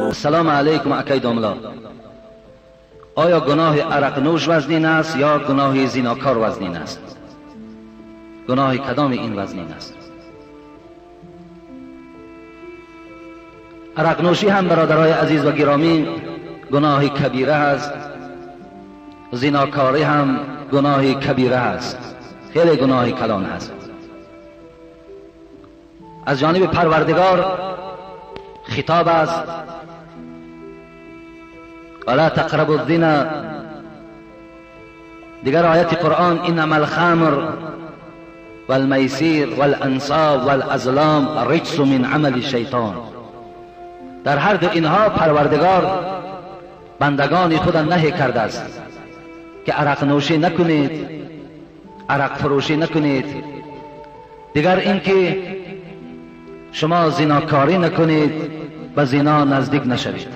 السلام علیکم اکای داملا. آیا گناه عرق نوش وزنین است یا گناه زیناکار وزنین است؟ گناه کدام این وزنین است؟ عرق نوشی هم برادرای عزیز و گرامی گناه کبیره است، زیناکاری هم گناه کبیره است، خیلی گناه کلان است. از جانب پروردگار خطاب است ولا تقربوا الزنا. دیگر آیت قرآن انما الخمر والمیسیر والانصاب والازلام رجس من عمل الشیطان. در هر دو اینها پروردگار بندگان خود نهی کرده است که عرق نوشی نکنید، عرق فروشی نکنید. دیگر اینکه شما زناکاری نکنید و زنا نزدیک نشوید.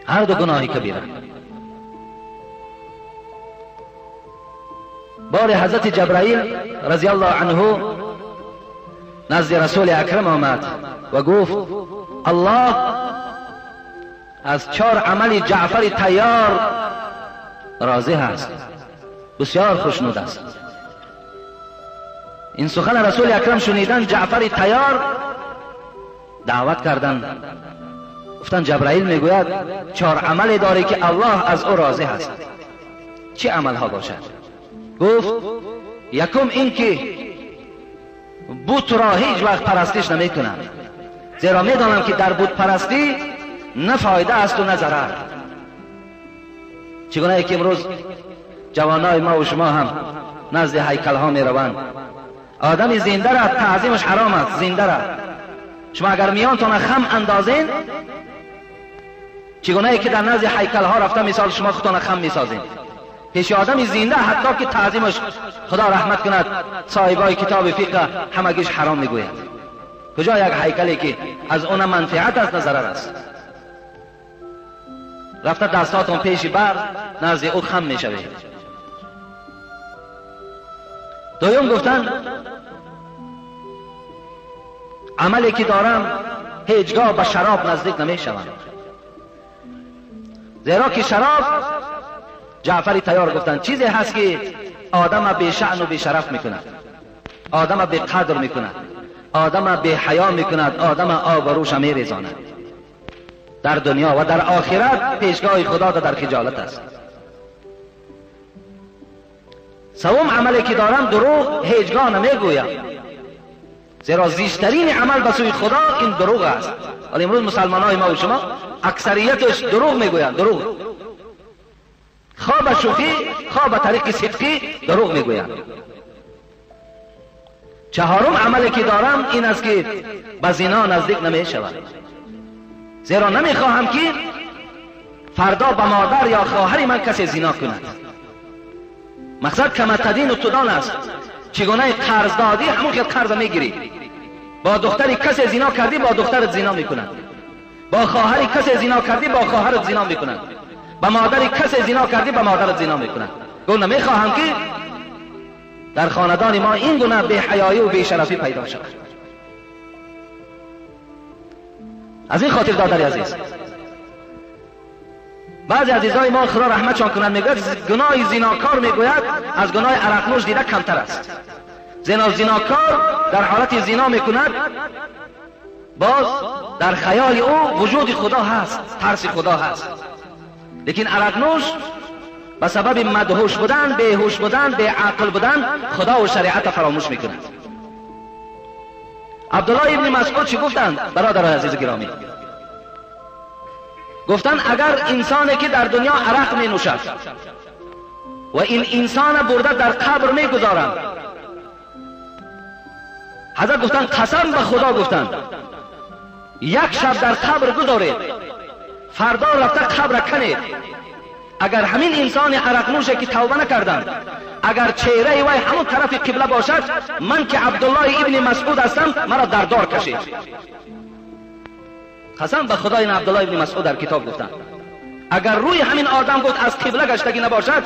هر دو گناهی کبیره. بار حضرت جبرائیل رضی الله عنه نزد رسول اکرم آمد و گفت الله از 4 عمل جعفر تیار راضی است، بسیار خوشنود است. این سخن رسول اکرم شنیدن جعفر تیار دعوت کردند. گفتن جبرائیل میگوید 4 عمل داری که الله از او راضی است. چه عمل ها باشد؟ گفت یکم این که بت را هیچ وقت پرستش نمی کنم، زیرا میدانم که در بت پرستی نه فایده است و نه ضرر. چگونه که امروز جوانای ما و شما هم نزد هیکل ها می روند، آدم زنده را تعظیمش حرام است. زنده را شما اگر میانتان خم اندازین، چگونه که در نزد هیکل ها رفته مثال شما خودتان خم میسازین، پیش آدم زنده حتی که تعظیمش خدا رحمت کند صاحبای کتاب فقه همگیش حرام میگوید. کجا یک هیکلی که از اون منفعت است نه ضرر است؟ رفته دستاتون پیش بر نزد او خم میشوید. دویم گفتن عملی که دارم هیچگاه به شراب نزدیک نمیشوم، زیرا که شراب جعفر تیار گفتن چیزی هست که آدم به شأن و به شرف میکند، آدم به قدر میکند، آدم به حیا میکند، آدم آبروش میریزاند. در دنیا و در آخرت پیشگاه خدا در خجالت است. سوم عملی که دارم دروغ هیچگاه نمیگویم، زیرا زیسترین عمل به سوی خدا این دروغ است. ولی امروز مسلمان های ما و شما اکثریتش دروغ میگویند. دروغ، خواه به شوخی خواه به طریق صدقی دروغ میگویند. چهارم عملی که دارم این است که به زنا نزدیک نمیشوم، زیرا نمیخواهم که فردا به مادر یا خواهر من کسی زنا کند. مقصد کما تدین و تدان است. چگونه قرض دادی همون که قرض میگیری. با دختری کسی زنا کردی با دخترت زنا میکنند، با خواهری کسی زنا کردی با خواهرت زنا میکنند، با مادری کسی زنا کردی با مادرت زنا میکنند. گونه میخواهم که در خاندان ما این گونه بی حیایی و بی شرفی پیدا شود. از این خاطر دادری عزیز، بعضی عزیزای ما خدا رحمتشان کنند میگوید گناه زیناکار میگوید از گناه عرق نوش دیده کمتر است. زیناکار در حالت زنا میکند، باز در خیال او وجود خدا هست، ترس خدا هست. لیکن عرق نوش به سبب مدهوش بودن، بیهوش بودن، بی عقل بودن خدا و شریعت فراموش میکند. عبدالله ابن مسعود چی گفتند برادر عزیز گرامی؟ گفتن اگر انسانی که در دنیا عرق می نوشد و این انسان برده در قبر می گذارند، حضرت گفتن قسم به خدا گفتن یک شب در قبر گذارید، فردا رفته قبر کنید، اگر همین انسان عرق نوشه که توبه نکردند اگر چهره وی همون طرف قبله باشد، من که عبدالله ابن مسعود هستم مرا در دار کشید. قسم به خدا این عبدالله ابن مسعود در کتاب گفتن اگر روی همین آدم گفت از قبله گشتگی نباشد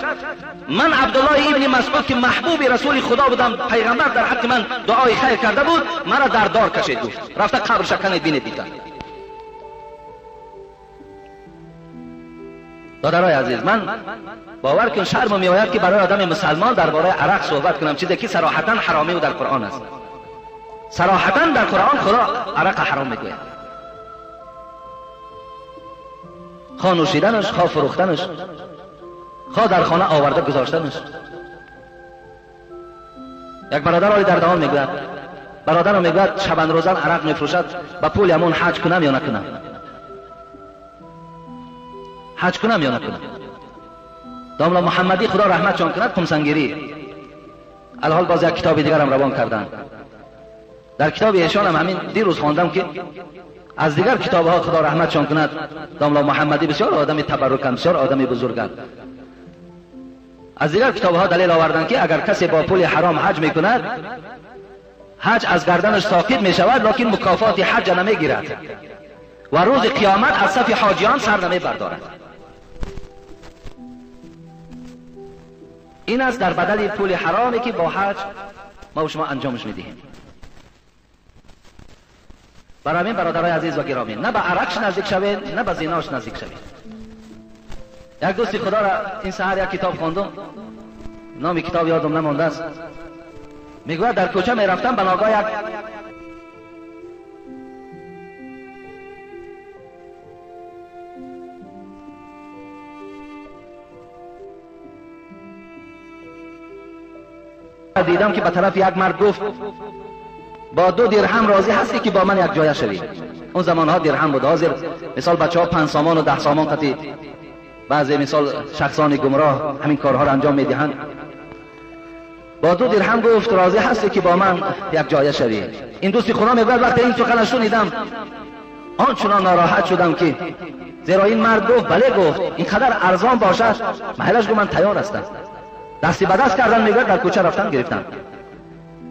من عبدالله ابن مسعود که محبوب رسول خدا بودم، پیغمبر در حق من دعای خیر کرده بود، مرا در دار کشید گفت رفته قبر شکنید بینید دیدن. برادرای عزیز، من باور کن شرم می آید که برای آدم مسلمان درباره عرق صحبت کنم، چیزی که صراحتا حرامی و در قرآن است. صراحتا در قرآن خدا عرق حرام میگوید، خواه نوشیدنش، خواه فروختنش، خواه در خانه آورده گذاشتنش. یک برادر علی در دهان میگوید، برادرم میگوید شبان روزان عرق میفروشد، با پول همون حج کنم یا نکنم؟ حج کنم یا نکنم؟ داملا محمدی خدا رحمت جان کند قمسنگیری الحال باز یک کتاب دیگر هم روان کردن. در کتاب ایشان هم همین دیروز خواندم که از دیگر کتاب ها خدا رحمت جان کند داملا محمدی بسیار آدم تبرکم، بسیار آدم بزرگم، از دیگر کتاب ها دلیل آوردن که اگر کسی با پول حرام حج میکند، حج از گردنش ساقط می شود لکن مکافات حج نمی گیرد و روز قیامت از صف حاجیان سر نمی بردارد. این است در بدل پول حرامی که با حج ما و شما انجامش میدهیم. برای همین برادرای عزیز و گرامی، نه به عرقش نزدیک شوید، نه به زیناش نزدیک شوید. یک دوستی خدا را این سحر یک کتاب خواندم، نام کتاب یادم نمانده است، میگوید در کوچه میرفتم، بناگاه یک دیدم که به طرف یک مرد گفت با 2 درهم راضی هستی که با من یک جایه شوی؟ اون زمان ها درهم بود، حاضر مثال بچه ها 5 سامان و 10 سامان قطعی، بعضی مثال شخصان گمراه همین کارها را انجام میدهند. با 2 درهم گفت راضی هستی که با من یک جایه شوی؟ این دوستی خدا میگوید وقتی این سخن شنیدم آنچنان ناراحت شدم که زیرا این مرد گفت بله، گفت اینقدر ارزان باشد، محلش گفت من تیار هستم. دستی به دست کردن میگوید در کوچه رفتم گرفتم،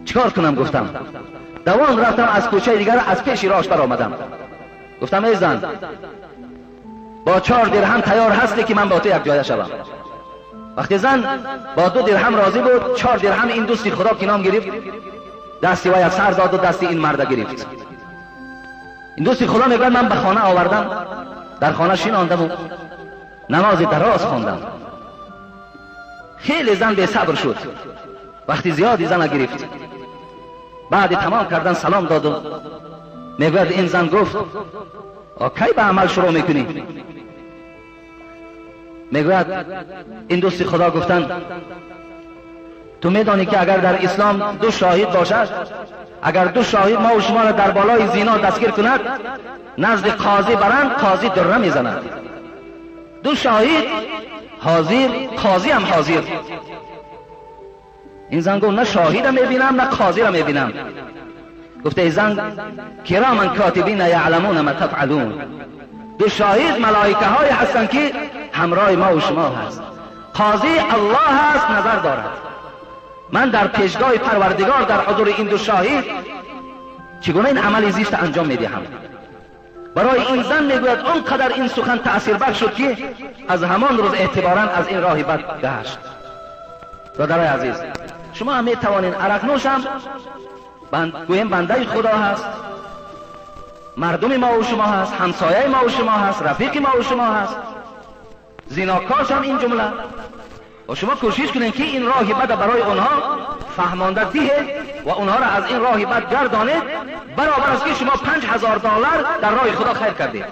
چیکار کنم؟ گفتم دوان رفتم از کوچه دیگر از پیش راهش بر آمدم، گفتم ای زن با 4 درهم تیار هستی که من با تو یک جایه شوم؟ وقتی زن با 2 درهم راضی بود، 4 درهم این دوستی خدا که نام گرفت، دستی و یک سر داد و دستی این مرد گرفت. این دوستی خدا میگوید من به خانه آوردم، در خانه شیناندم و نماز دراز خواندم. خیلی زن بی صبر شد، وقتی زیادی زن گرفت، بعد تمام کردن سلام داد و میگوید این زن گفت کی به عمل شروع میکنی؟ میگوید این دوستی خدا گفتن تو میدانی که اگر در اسلام 2 شاهد باشد، اگر 2 شاهد ما و شما را در بالای زنا دستگیر کند، نزد قاضی برند، قاضی دره میزند. 2 شاهد حاضر، قاضی هم حاضر. این زن گفت نه شاهد میبینم نه قاضی را میبینم. گفته ای زن کراما کاتبین یعلمون ما تفعلون، 2 شاهد ملائکه های هستند که همراه ما و شما هست، قاضی الله هست نظر دارد. من در پیشگاه پروردگار در حضور این 2 شاهد چگونه این عمل زیست انجام میدهم؟ برای این زن میگوید اونقدر این سخن تأثیر بخش شد که از همان روز اعتباراً از این راه بد گشت. برادرای عزیز، شما هم میتوانین عرق نوش هم گویم بنده خدا هست، مردم ما و شما هست، همسایه ما و شما هست، رفیق ما و شما هست، زیناکارش هم این جمله. و شما کوشش کنین که این راه بد برای اونها فهمانده دهید و اونها را از این راه بد گردانید، برابر است که شما $5000 در راه خدا خیر کردید.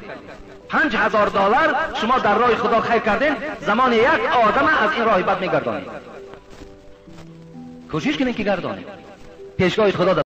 $5000 شما در راه خدا خیر کردین، زمان یک آدم از این راه بد میگردانید. کوشش کنین که گردانید پیشگاه خدا.